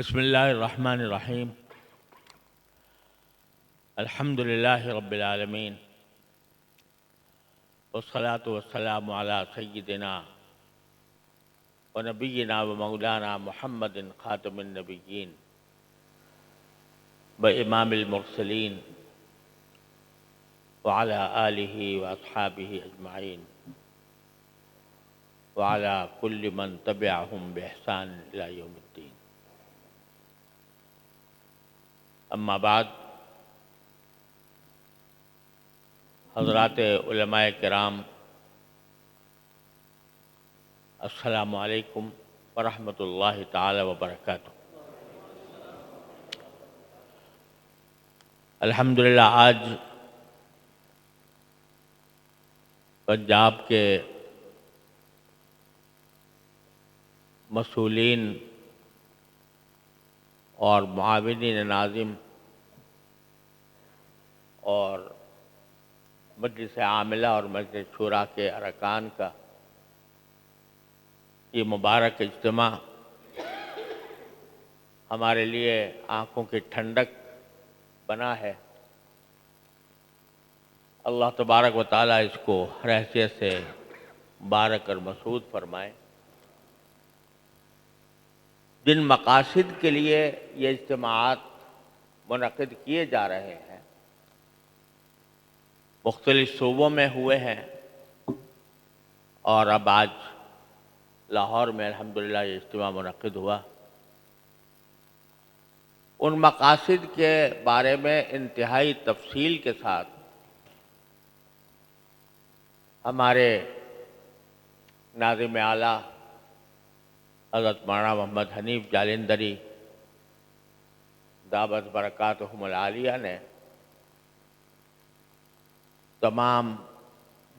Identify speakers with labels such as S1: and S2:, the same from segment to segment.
S1: بسم اللہ الرحمن الرحیم الحمد للہ رب العالمین والصلاة والسلام علی سیدنا و نبینا و مولانا محمد خاتم النبیین و امام المرسلین وعلی آلہ و اصحابہ اجمعین وعلی کل من تبعہم بإحسان الی یوم الدین. اما بعد، حضرات علماء کرام، السلام علیکم ورحمۃ اللہ تعالی وبرکاتہ. الحمدللہ آج پنجاب کے مسئولین اور معاونین ناظم اور مجلس عاملہ اور مجلس شورا کے ارکان کا یہ مبارک اجتماع ہمارے لیے آنکھوں کی ٹھنڈک بنا ہے. اللہ تبارک و تعالیٰ اس کو ہر حیثیت سے بارک اور مسعود فرمائے. جن مقاصد کے لیے یہ اجتماعات منعقد کیے جا رہے ہیں مختلف صوبوں میں ہوئے ہیں، اور اب آج لاہور میں الحمدللہ یہ اجتماع منعقد ہوا. ان مقاصد کے بارے میں انتہائی تفصیل کے ساتھ ہمارے ناظم اعلیٰ حضرت مولانا محمد حنیف جالندھری دامت برکاتہم العالیہ نے تمام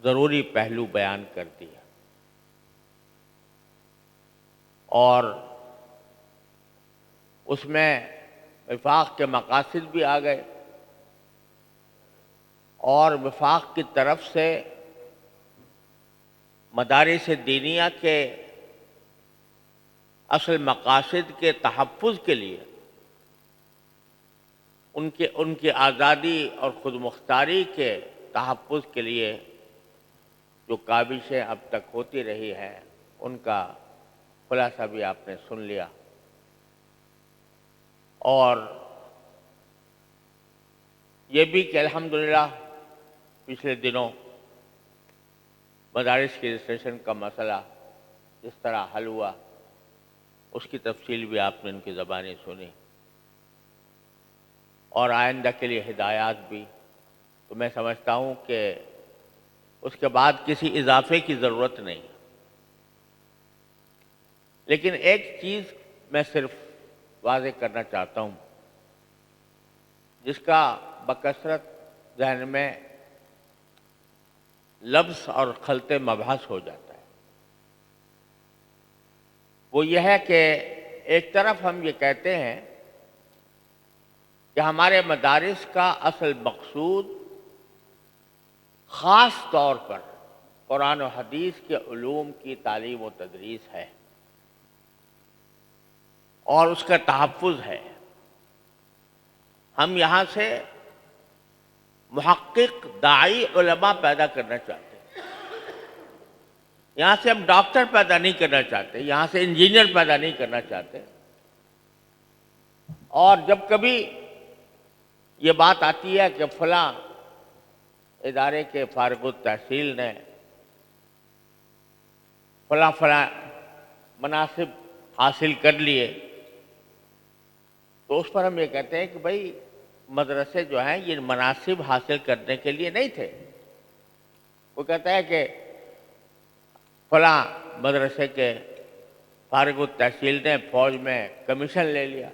S1: ضروری پہلو بیان کر دیا، اور اس میں وفاق کے مقاصد بھی آ گئے، اور وفاق کی طرف سے مدارس دینیہ کے اصل مقاصد کے تحفظ کے لیے ان کی آزادی اور خود مختاری کے تحفظ کے لیے جو کاوشیں اب تک ہوتی رہی ہیں ان کا خلاصہ بھی آپ نے سن لیا. اور یہ بھی کہ الحمدللہ پچھلے دنوں مدارس کے رجسٹریشن کا مسئلہ جس طرح حل ہوا اس کی تفصیل بھی آپ نے ان کی زبانی سنی، اور آئندہ کے لیے ہدایات بھی. تو میں سمجھتا ہوں کہ اس کے بعد کسی اضافے کی ضرورت نہیں. لیکن ایک چیز میں صرف واضح کرنا چاہتا ہوں جس کا بکثرت ذہن میں لفظ اور خلط مبحث ہو جاتا ہے. وہ یہ ہے کہ ایک طرف ہم یہ کہتے ہیں کہ ہمارے مدارس کا اصل مقصود خاص طور پر قرآن و حدیث کے علوم کی تعلیم و تدریس ہے اور اس کا تحفظ ہے. ہم یہاں سے محقق داعی علماء پیدا کرنا چاہتے ہیں. یہاں سے ہم ڈاکٹر پیدا نہیں کرنا چاہتے، یہاں سے انجینئر پیدا نہیں کرنا چاہتے. اور جب کبھی یہ بات آتی ہے کہ فلاں ادارے کے فارغ التحصیل نے فلاں مناصب حاصل کر لیے، تو اس پر ہم یہ کہتے ہیں کہ بھائی مدرسے جو ہیں یہ مناصب حاصل کرنے کے لیے نہیں تھے. وہ کہتا ہے کہ فلاں مدرسے کے فارغ التحصیل نے فوج میں کمیشن لے لیا،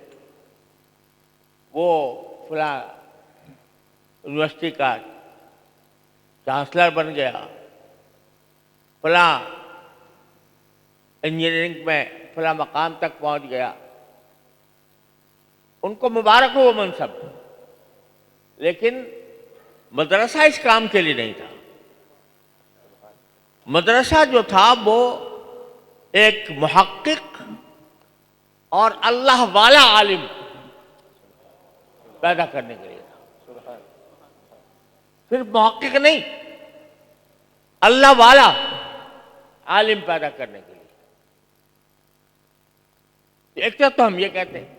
S1: وہ فلاں یونیورسٹی کا چانسلر بن گیا، فلاں انجینئرنگ میں فلاں مقام تک پہنچ گیا. ان کو مبارک ہو وہ منصب، لیکن مدرسہ اس کام کے لیے نہیں تھا. مدرسہ جو تھا وہ ایک محقق اور اللہ والا عالم پیدا کرنے کے لیے تھا. صرف محقق نہیں، اللہ والا عالم پیدا کرنے کے لیے. ایک طرف تو ہم یہ کہتے ہیں،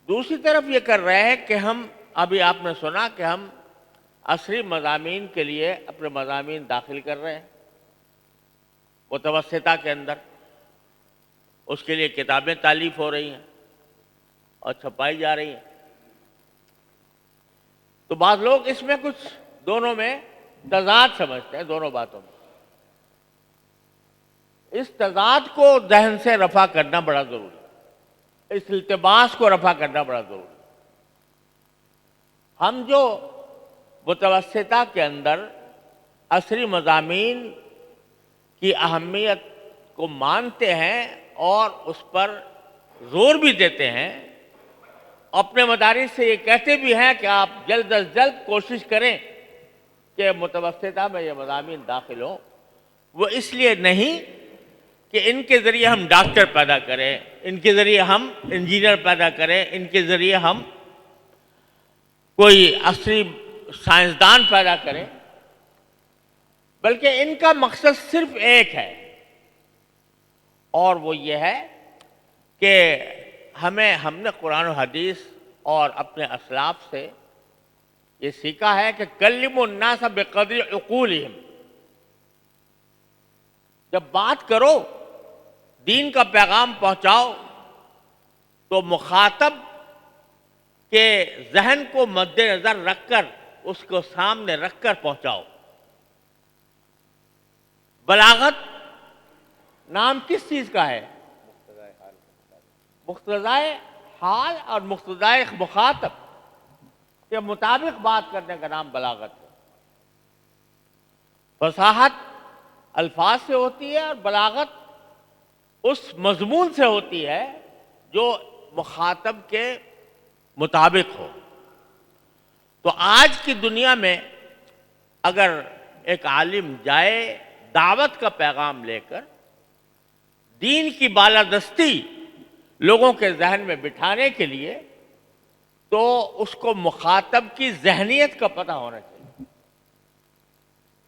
S1: دوسری طرف یہ کر رہے ہیں کہ ہم ابھی آپ نے سنا کہ ہم عصری مضامین کے لیے اپنے مضامین داخل کر رہے ہیں متوسطہ کے اندر. اس کے لیے کتابیں تالیف ہو رہی ہیں اور چھپائی جا رہی ہیں. تو بعض لوگ اس میں کچھ دونوں میں تضاد سمجھتے ہیں، دونوں باتوں میں. اس تضاد کو ذہن سے رفع کرنا بڑا ضروری ہے، اس التباس کو رفع کرنا بڑا ضروری ہے. ہم جو متوسطہ کے اندر عصری مضامین کی اہمیت کو مانتے ہیں اور اس پر زور بھی دیتے ہیں، اپنے مدارس سے یہ کہتے بھی ہیں کہ آپ جلد از جلد کوشش کریں کہ متوسطہ میں یہ مضامین داخل ہوں. وہ اس لیے نہیں کہ ان کے ذریعے ہم ڈاکٹر پیدا کریں، ان کے ذریعے ہم انجینئر پیدا کریں، ان کے ذریعے ہم کوئی عصری سائنسدان پیدا کریں، بلکہ ان کا مقصد صرف ایک ہے، اور وہ یہ ہے کہ ہم نے قرآن و حدیث اور اپنے اسلاف سے یہ سیکھا ہے کہ کلموا الناس بقدر عقولہم. جب بات کرو، دین کا پیغام پہنچاؤ، تو مخاطب کے ذہن کو مد نظر رکھ کر، اس کو سامنے رکھ کر پہنچاؤ. بلاغت نام کس چیز کا ہے؟ مقتضائے حال اور مقتضائے مخاطب کے مطابق بات کرنے کا نام بلاغت ہے. فصاحت الفاظ سے ہوتی ہے اور بلاغت اس مضمون سے ہوتی ہے جو مخاطب کے مطابق ہو. تو آج کی دنیا میں اگر ایک عالم جائے دعوت کا پیغام لے کر، دین کی بالادستی لوگوں کے ذہن میں بٹھانے کے لیے، تو اس کو مخاطب کی ذہنیت کا پتہ ہونا چاہیے.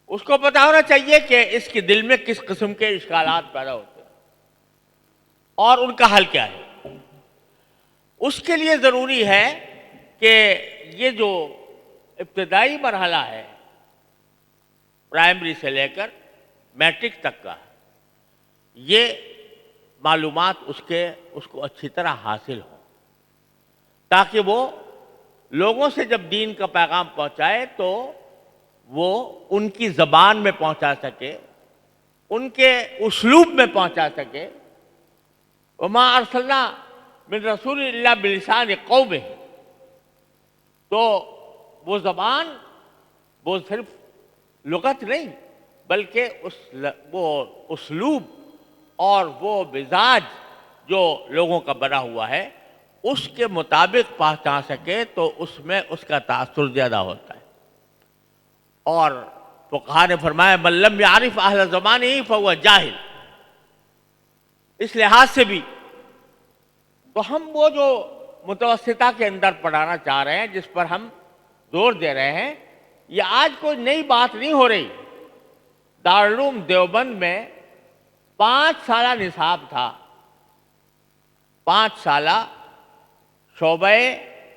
S1: اس کو پتہ ہونا چاہیے کہ اس کے دل میں کس قسم کے اشکالات پیدا ہوتے ہیں اور ان کا حل کیا ہے. اس کے لیے ضروری ہے کہ یہ جو ابتدائی مرحلہ ہے پرائمری سے لے کر میٹرک تک کا، یہ معلومات اس کو اچھی طرح حاصل ہوں، تاکہ وہ لوگوں سے جب دین کا پیغام پہنچائے تو وہ ان کی زبان میں پہنچا سکے، ان کے اسلوب میں پہنچا سکے. وما ارسلنا من رسول الا بلسان قومہ. تو وہ زبان وہ صرف لغت نہیں، بلکہ وہ اسلوب اور وہ مزاج جو لوگوں کا بنا ہوا ہے، اس کے مطابق پہنچا سکے تو اس میں اس کا تاثر زیادہ ہوتا ہے. اور فقہا نے فرمایا من لم یعرف اہل زمانہ فہو جاہل. اس لحاظ سے بھی تو ہم وہ جو متوسطہ کے اندر پڑھانا چاہ رہے ہیں، جس پر ہم زور دے رہے ہیں، یہ آج کوئی نئی بات نہیں ہو رہی. دارالعلوم دیوبند میں 5 سالہ نصاب تھا، 5 سالہ شعبہ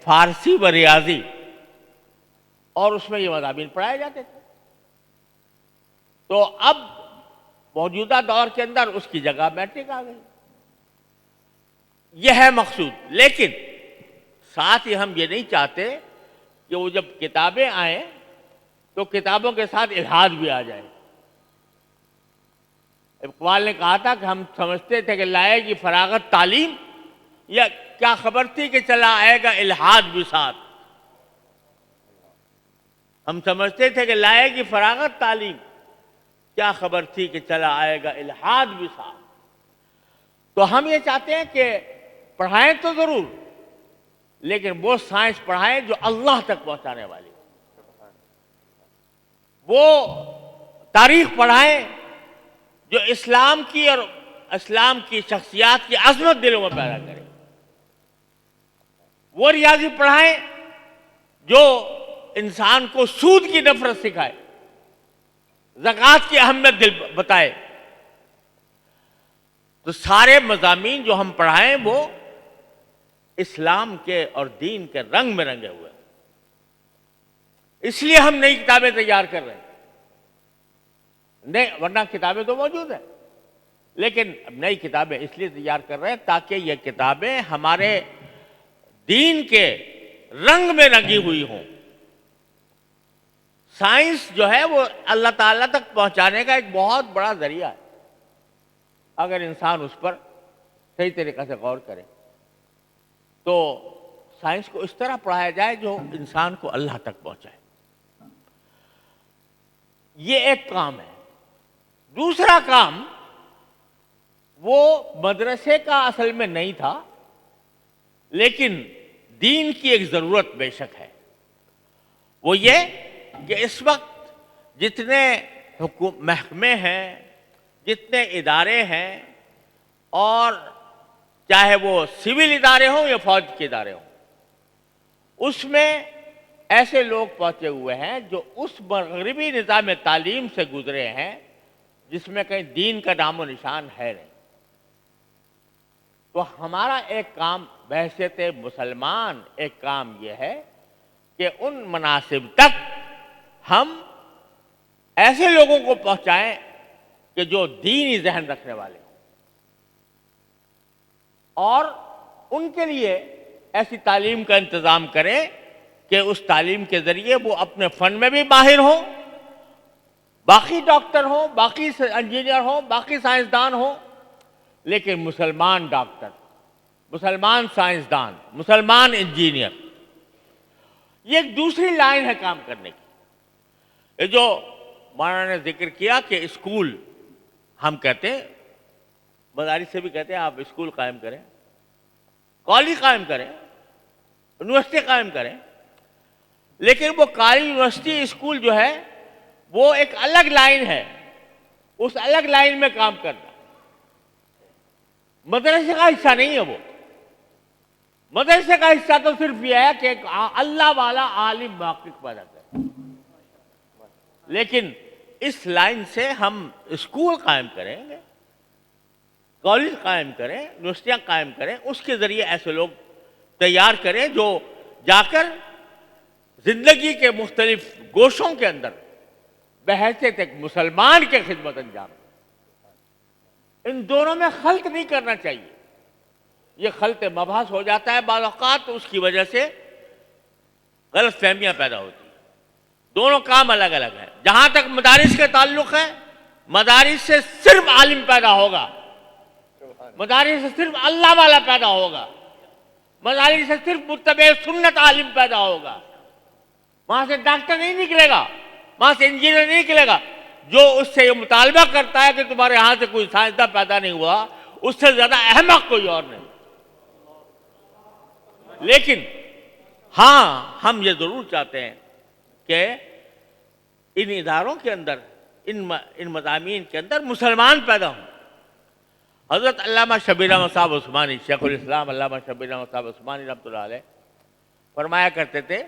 S1: فارسی و ریاضی، اور اس میں یہ مضامین پڑھائے جاتے تھے. تو اب موجودہ دور کے اندر اس کی جگہ میٹرک آ گئی. یہ ہے مقصود. لیکن ساتھ ہی ہم یہ نہیں چاہتے کہ وہ جب کتابیں آئیں تو کتابوں کے ساتھ الحاد بھی آ جائے. اقبال نے کہا تھا کہ ہم سمجھتے تھے کہ لائے گی فراغت تعلیم، یا کیا خبر تھی کہ چلا آئے گا الحاد بھی ساتھ. ہم سمجھتے تھے کہ لائے گی فراغت تعلیم، کیا خبر تھی کہ چلا آئے گا الحاد بھی ساتھ. تو ہم یہ چاہتے ہیں کہ پڑھائیں تو ضرور، لیکن وہ سائنس پڑھائیں جو اللہ تک پہنچانے والی، وہ تاریخ پڑھائیں جو اسلام کی اور اسلام کی شخصیات کی عظمت دلوں میں پیدا کریں. وہ ریاضی پڑھائیں جو انسان کو سود کی نفرت سکھائے, زکوٰۃ کی اہمیت دل بتائے. تو سارے مضامین جو ہم پڑھائیں وہ اسلام کے اور دین کے رنگ میں رنگے ہوئے. اس لیے ہم نئی کتابیں تیار کر رہے ہیں. نہیں ورنہ کتابیں تو موجود ہیں, لیکن نئی کتابیں اس لیے تیار کر رہے ہیں تاکہ یہ کتابیں ہمارے دین کے رنگ میں رنگی ہوئی ہوں. سائنس جو ہے وہ اللہ تعالیٰ تک پہنچانے کا ایک بہت بڑا ذریعہ ہے, اگر انسان اس پر صحیح طریقے سے غور کرے. تو سائنس کو اس طرح پڑھایا جائے جو انسان کو اللہ تک پہنچائے. یہ ایک کام ہے. دوسرا کام وہ مدرسے کا اصل میں نہیں تھا, لیکن دین کی ایک ضرورت بے شک ہے. وہ یہ کہ اس وقت جتنے محکمے ہیں, جتنے ادارے ہیں, اور چاہے وہ سول ادارے ہوں یا فوج کے ادارے ہوں, اس میں ایسے لوگ پہنچے ہوئے ہیں جو اس مغربی نظام تعلیم سے گزرے ہیں جس میں کہیں دین کا نام و نشان ہے نہیں. تو ہمارا ایک کام بحیثیت مسلمان ایک کام یہ ہے کہ ان مناصب تک ہم ایسے لوگوں کو پہنچائیں کہ جو دینی ذہن رکھنے والے ہوں, اور ان کے لیے ایسی تعلیم کا انتظام کریں کہ اس تعلیم کے ذریعے وہ اپنے فن میں بھی ماہر ہوں, باقی ڈاکٹر ہوں, باقی انجینئر ہوں, باقی سائنسدان ہوں, لیکن مسلمان ڈاکٹر, مسلمان سائنسدان, مسلمان انجینئر, یہ ایک دوسری لائن ہے کام کرنے کی. یہ جو مولانا نے ذکر کیا کہ اسکول, ہم کہتے ہیں مدارس سے بھی کہتے ہیں آپ اسکول قائم کریں, کالج قائم کریں, یونیورسٹی قائم کریں, لیکن وہ کالج, یونیورسٹی, اسکول جو ہے وہ ایک الگ لائن ہے. اس الگ لائن میں کام کرنا مدرسے کا حصہ نہیں ہے. وہ مدرسے کا حصہ تو صرف یہ ہے کہ ایک اللہ والا عالم محقق پیدا کرے, لیکن اس لائن سے ہم اسکول قائم کریں گے, کالج قائم کریں, یونیورسٹیاں قائم کریں, اس کے ذریعے ایسے لوگ تیار کریں جو جا کر زندگی کے مختلف گوشوں کے اندر بحیثیت ایک مسلمان کے خدمت انجام دیں. ان دونوں میں خلط نہیں کرنا چاہیے. یہ خلط مبحث ہو جاتا ہے بعض اوقات, تو اس کی وجہ سے غلط فہمیاں پیدا ہوتی ہیں. دونوں کام الگ الگ ہیں. جہاں تک مدارس کے تعلق ہے, مدارس سے صرف عالم پیدا ہوگا, مدارس سے صرف اللہ والا پیدا ہوگا, مدارس سے صرف متبع سنت عالم پیدا ہوگا. وہاں سے ڈاکٹر نہیں نکلے گا, وہاں سے انجینئر نہیں نکلے گا. جو اس سے یہ مطالبہ کرتا ہے کہ تمہارے یہاں سے کوئی سائنسداں پیدا نہیں ہوا, اس سے زیادہ احمق کوئی اور نہیں. لیکن ہاں ہم یہ ضرور چاہتے ہیں کہ ان اداروں کے اندر, ان مضامین کے اندر مسلمان پیدا ہوں. حضرت علامہ شبیر احمد صاحب عثمانی, شیخ الاسلام علامہ شبیر احمد صاحب عثمانی رحمۃ اللہ علیہ فرمایا کرتے تھے,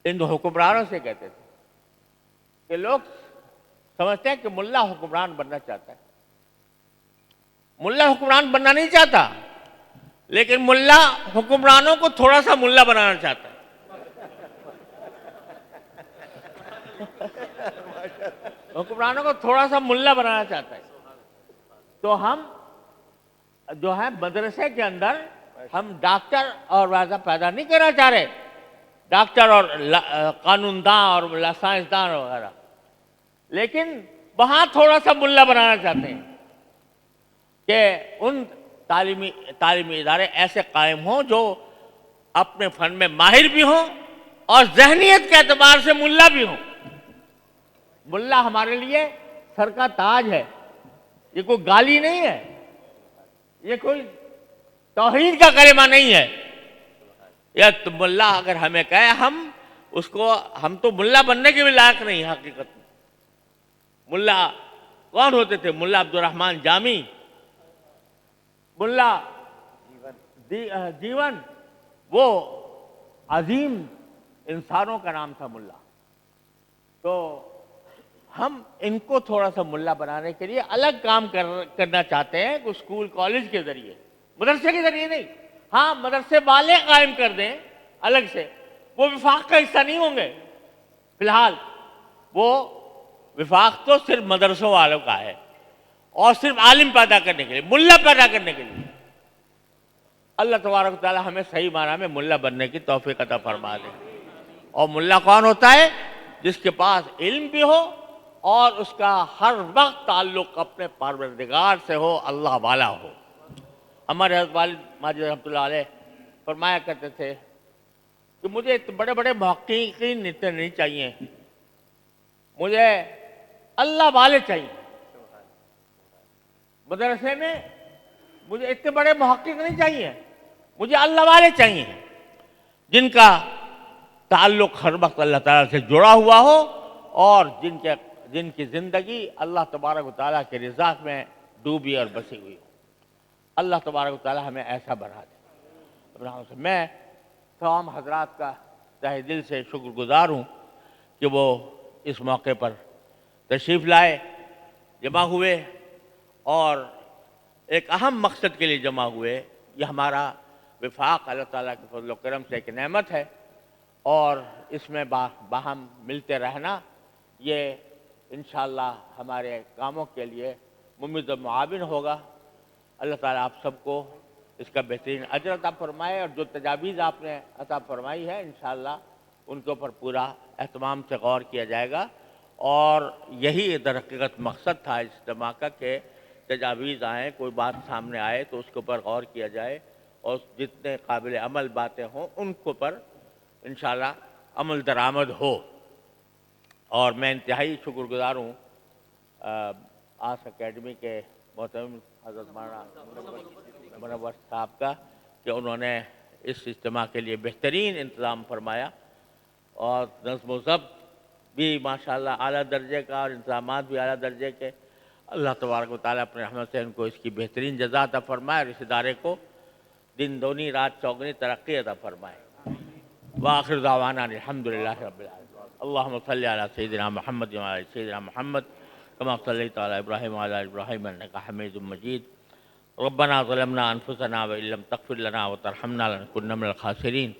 S1: ان حکمرانوں سے کہتے تھے کہ لوگ سمجھتے ہیں کہ ملا حکمران بننا چاہتا ہے. ملا حکمران بننا نہیں چاہتا, لیکن ملا حکمرانوں کو تھوڑا سا ملا بنانا چاہتا ہے. حکمرانوں کو تھوڑا سا ملا بنانا چاہتا ہے. تو ہم جو ہے مدرسے کے اندر ہم ڈاکٹر اور ویسا پیدا نہیں کرنا چاہ رہے, ڈاکٹر اور قانون داں اور سائنسدان وغیرہ, لیکن وہاں تھوڑا سا ملا بنانا چاہتے ہیں کہ ان تعلیمی ادارے ایسے قائم ہوں جو اپنے فن میں ماہر بھی ہوں اور ذہنیت کے اعتبار سے ملا بھی ہوں. ملا ہمارے لیے سر کا تاج ہے, یہ کوئی گالی نہیں ہے, یہ کوئی توحید کا کلمہ نہیں ہے. یا تو ملا اگر ہمیں کہے, ہم تو ملا بننے کے بھی لائق نہیں حقیقت میں. ملا کون ہوتے تھے؟ ملا عبد الرحمن جامی، ملا جیون، وہ عظیم انسانوں کا نام تھا ملا۔ تو ہم ان کو تھوڑا سا ملا بنانے کے لیے الگ کام کرنا چاہتے ہیں، کہ اسکول کالج کے ذریعے، مدرسے کے ذریعے نہیں۔ ہاں مدرسے والے قائم کر دیں الگ سے، وہ وفاق کا حصہ نہیں ہوں گے فی الحال، وہ وفاق تو صرف مدرسوں والوں کا ہے، اور صرف عالم پیدا کرنے کے لیے، ملا پیدا کرنے کے لیے۔ اللہ تبارک و تعالی ہمیں صحیح معنی میں ملا بننے کی توفیق عطا فرما دے۔ اور ملا کون ہوتا ہے؟ جس کے پاس علم بھی ہو اور اس کا ہر وقت تعلق اپنے پروردگار سے ہو، اللہ والا ہو۔ ہمارے حضرت والد ماجد رحمۃ اللہ علیہ فرمایا کرتے تھے کہ مجھے بڑے بڑے محققین اتنے نہیں چاہیے، مجھے اللہ والے چاہیے۔ مدرسے میں مجھے اتنے بڑے محقق نہیں چاہیے، مجھے اللہ والے چاہیے، جن کا تعلق ہر وقت اللہ تعالیٰ سے جڑا ہوا ہو، اور جن کی زندگی اللہ تبارک و تعالیٰ کے رضا میں ڈوبی اور بسی ہوئی ہو۔ اللہ تبارک و تعالیٰ ہمیں ایسا بنا دے۔ میں تمام حضرات کا تہ دل سے شکر گزار ہوں کہ وہ اس موقع پر تشریف لائے، جمع ہوئے، اور ایک اہم مقصد کے لیے جمع ہوئے۔ یہ ہمارا وفاق اللہ تعالیٰ کے فضل و کرم سے ایک نعمت ہے، اور اس میں باہم ملتے رہنا یہ انشاءاللہ ہمارے کاموں کے لیے ممد و معاون ہوگا۔ اللہ تعالیٰ آپ سب کو اس کا بہترین اجر عطا فرمائے، اور جو تجاویز آپ نے عطا فرمائی ہے انشاءاللہ ان کے اوپر پورا اہتمام سے غور کیا جائے گا۔ اور یہی در حقیقت مقصد تھا اس اجتماع کا، کہ تجاویز آئیں، کوئی بات سامنے آئے تو اس کے اوپر غور کیا جائے، اور جتنے قابل عمل باتیں ہوں ان کے اوپر انشاءاللہ عمل درآمد ہو۔ اور میں انتہائی شکر گزار ہوں آس اکیڈمی کے محترم حضرت مولانا منور صاحب کا، کہ انہوں نے اس اجتماع کے لیے بہترین انتظام فرمایا، اور نظم و ضبط بھی ماشاءاللہ اعلیٰ درجے کا، اور انتظامات بھی اعلیٰ درجے کے۔ اللہ تبارک و تعالیٰ اپنے رحمت سے ان کو اس کی بہترین جزا عطا فرمائے، اور اس ادارے کو دن دونی رات چوگنی ترقی عطا فرمائے۔ وآخر دعوانا الحمدللہ رب العالمین۔ اللہم صلی علی سیدنا محمد وعلی سیدنا محمد کما صلیت علی ابراہیم وعلی ابراہیم انک حمید مجید۔ ربنا ظلمنا انفسنا وان لم تغفر لنا وترحمنا لنکونن من الخاسرین۔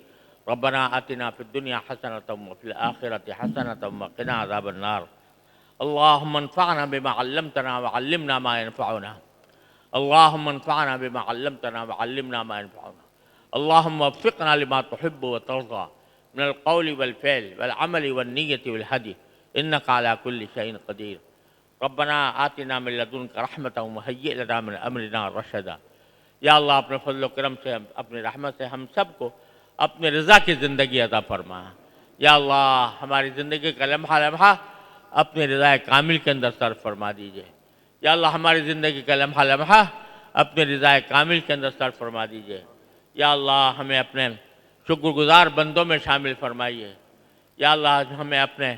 S1: ربنا آتنا فی الدنیا حسنۃ وفی الآخرۃ حسنۃ وقنا عذاب النار۔ اللہم انفعنا بما علمتنا وعلمنا ما ينفعنا۔ اللہم انفعنا بما علمتنا وعلمنا ما ينفعنا۔ اللہم وفقنا لما تحب وترضى من القول والفعل والعمل والنیة والہدی انک علی کل شیء قدیر۔ ربنا آتنا من لدنک رحمۃ وہیئ لنا من امرنا رشدا۔ یا اللہ اپنے فضل و کرم سے، اپنی رحمت سے ہم سب کو اپنے رضا کی زندگی عطا فرما۔ یا اللہ ہماری زندگی کا لمحہ لمحہ اپنے رضا کامل کے اندر صرف فرما دیجئے۔ یا اللہ ہماری زندگی کا لمحہ لمحہ اپنے رضا کامل کے اندر صرف فرما دیجئے۔ یا اللہ ہمیں اپنے شکر گزار بندوں میں شامل فرمائیے۔ یا اللہ ہمیں اپنے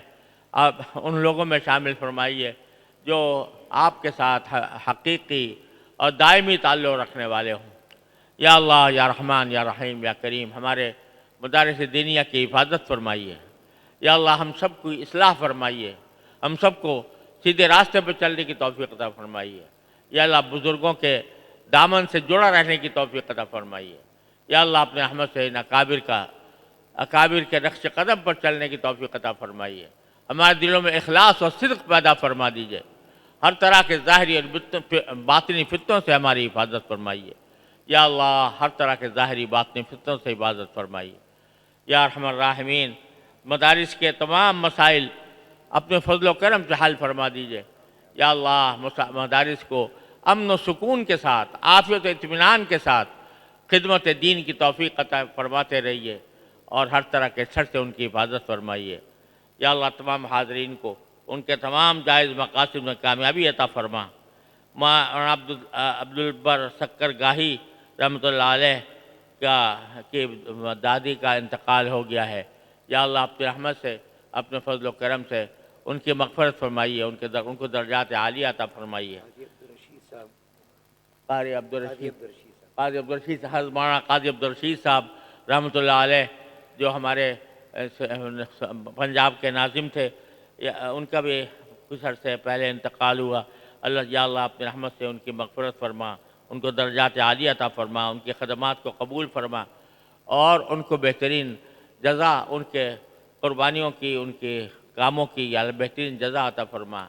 S1: ان لوگوں میں شامل فرمائیے جو آپ کے ساتھ حقیقی اور دائمی تعلق رکھنے والے ہوں۔ یا اللہ یا رحمان یا رحیم یا کریم ہمارے مدارس دینیہ کی حفاظت فرمائیے۔ یا اللہ ہم سب کو اصلاح فرمائیے، ہم سب کو سیدھے راستے پر چلنے کی توفیق عطا فرمائیے۔ یا اللہ بزرگوں کے دامن سے جڑا رہنے کی توفیق عطا فرمائیے۔ یا اللہ اپنے رحمت سے ان اکابر کے نقش قدم پر چلنے کی توفیق عطا فرمائیے۔ ہمارے دلوں میں اخلاص اور صدق پیدا فرما دیجئے۔ ہر طرح کے ظاہری اور باطنی فتنوں سے ہماری حفاظت فرمائیے۔ یا اللہ ہر طرح کے ظاہری باطنی فتنوں سے حفاظت فرمائیے۔ یا ارحم الراحمین مدارس کے تمام مسائل اپنے فضل و کرم سے حل فرما دیجئے۔ یا اللہ مدارس کو امن و سکون کے ساتھ، عافیت و اطمینان کے ساتھ خدمت دین کی توفیق عطا فرماتے رہیے، اور ہر طرح کے شر سے ان کی حفاظت فرمائیے۔ یا اللہ تمام حاضرین کو ان کے تمام جائز مقاصد میں کامیابی عطا فرما۔ عبدالبر سکر گاہی رحمۃ اللہ علیہ کی دادی کا انتقال ہو گیا ہے۔ یا اللہ اپنی رحمت سے، اپنے فضل و کرم سے ان کی مغفرت فرمائیے، ان کو درجات عالیہ عطا فرمائیے۔ قاری عبدالرشید صاحب، مولانا قاضی عبدالرشید صاحب رحمۃ اللہ علیہ، جو ہمارے پنجاب کے ناظم تھے، ان کا بھی کچھ عرصے پہلے انتقال ہوا۔ یا اللہ اپنی رحمت سے ان کی مغفرت فرما، ان کو درجات عالیہ عطا فرما، ان کی خدمات کو قبول فرما، اور ان کو بہترین جزا، ان کے قربانیوں کی، ان کے کاموں کی یا بہترین جزا عطا فرما۔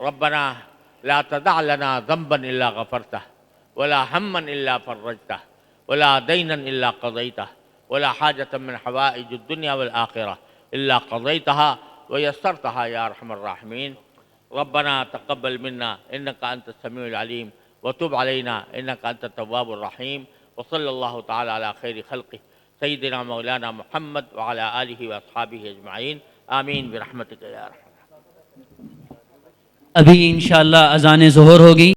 S1: ربنا لا تدع لنا ذنبا الا غفرته ولا ہما الا فرجته ولا دینا الا قضیته ولا حاجة من حوائج الدنيا والآخرة الا قضيتها ويسرتها يا ارحم الراحمين۔ ربنا تقبل منا انك انت السميع العليم وتب علينا انك انت التواب الرحيم، وصلى الله تعالى على خير خلقه سيدنا مولانا محمد وعلى آله واصحابه اجمعين، آمین برحمتك یا ارحم۔
S2: ابھی انشاءاللہ اذان ظہر ہوگی۔